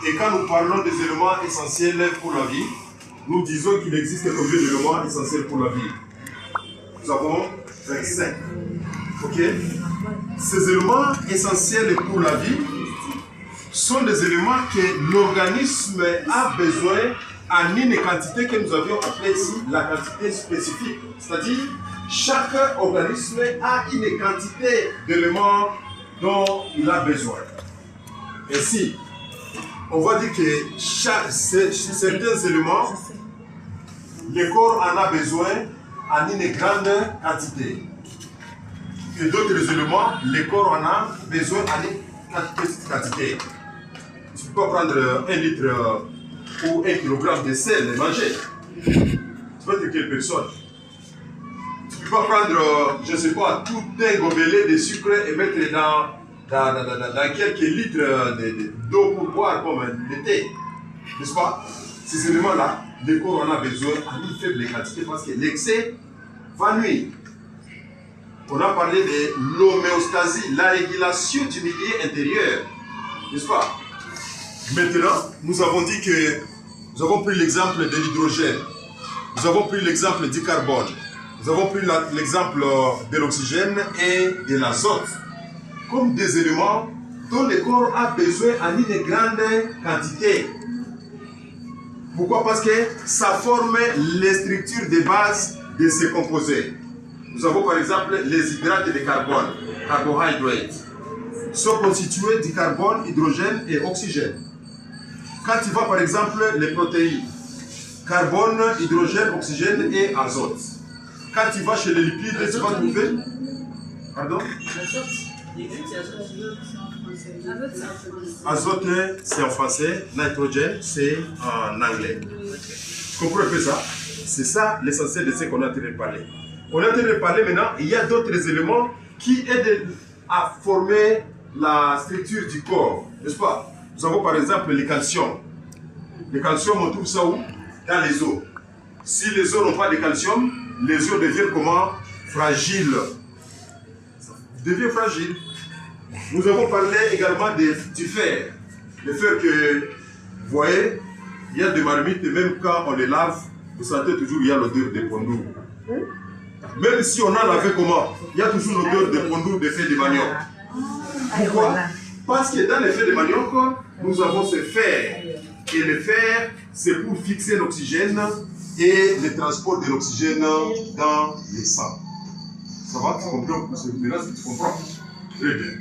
Et quand nous parlons des éléments essentiels pour la vie, nous disons qu'il existe combien d'éléments essentiels pour la vie? Nous avons 25. Ok? Ces éléments essentiels pour la vie sont des éléments que l'organisme a besoin en une quantité que nous avions appelée ici la quantité spécifique. C'est-à-dire, chaque organisme a une quantité d'éléments dont il a besoin. Ainsi, on va dire que certains éléments, le corps en a besoin en une grande quantité. Et d'autres éléments, le corps en a besoin en une petite quantité. Tu ne peux pas prendre 1 litre ou 1 kilogramme de sel et manger. Tu vas être quelle personne? Tu ne peux pas prendre, je ne sais pas, tout un gobelet de sucre et mettre dans quelques litres d'eau pour boire comme l'été. N'est-ce pas? Ces éléments-là, le corps en a besoin en une faible quantité parce que l'excès va nuire. On a parlé de l'homéostasie, la régulation du milieu intérieur. N'est-ce pas? Maintenant, nous avons dit que nous avons pris l'exemple de l'hydrogène, nous avons pris l'exemple du carbone, nous avons pris l'exemple de l'oxygène et de l'azote comme des éléments dont le corps a besoin en une grande quantité. Pourquoi? Parce que ça forme les structures de base de ces composés. Nous avons par exemple les hydrates de carbone, carbohydrates, sont constitués du carbone, hydrogène et oxygène. Quand tu vois par exemple les protéines, carbone, hydrogène, oxygène et azote. Quand tu vas chez les lipides, tu vas trouver... Pardon? Azote, c'est en français, nitrogène, c'est en anglais. Tu comprends un peu ça? C'est ça l'essentiel de ce qu'on a en train de parler. On est en train de parler maintenant, il y a d'autres éléments qui aident à former la structure du corps, n'est-ce pas? Nous avons par exemple le calcium. Le calcium, on trouve ça où? Dans les os. Si les os n'ont pas de calcium, les os deviennent comment? Fragiles. Deviennent fragiles. Nous avons parlé également du fer. Le fer que, vous voyez, il y a des marmites, même quand on les lave, vous sentez toujours qu'il y a l'odeur de pondou. Même si on a lavé comment, il y a toujours l'odeur de pondou, de feuilles de manioc. Pourquoi? Parce que dans les feuilles de manioc, nous avons ce fer. Et le fer, c'est pour fixer l'oxygène et le transport de l'oxygène dans le sang. Ça va? Tu comprends? Maintenant, tu comprends? Très bien.